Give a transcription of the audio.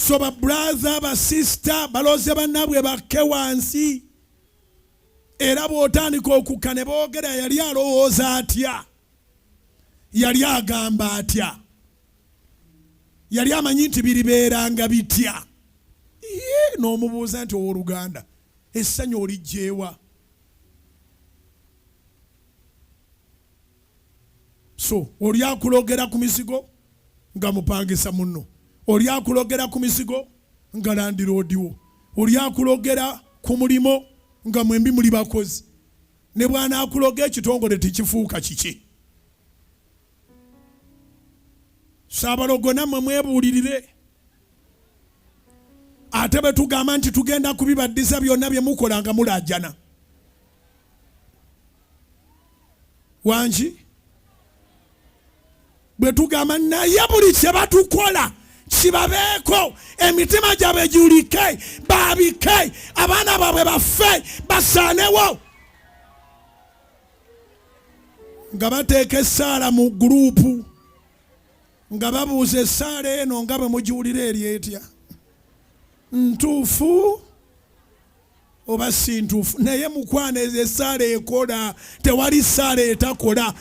So ba brother ba sister baloze bannabwe bakke wansi era bw'otandika okukka ne boogera yali alowooza atya yali agamba atya yali amanyi nti biribeeranga bitya n'omubuuza nti ow'oluganda essanyu olijjeewa so oli akulogera ku misigo nga mupangisa munno oli akulogera ku misigo nga landiroodiwo oli akulogera ku mulimo nga mwembi muli bakozi ne bw'anaakuloga ekitongole tekifuuka kiki saabalogo nammwe mwebuulirire ate bwe tugamba nti tugenda kubibaddiza byonna bye mukola nga mulajjana wangi bwe tugamba naye buli kye batukola kibabeeko emitima gyabwe giwulike baabike abaana baabwe bafe basaanewo nga bateeka essaala mu guruupu nga babuuza essaala eno nga bwe mugiwulira eri etya ntuufu oba si ntuufu naye mukwana essaala ekola tewali essaala etakola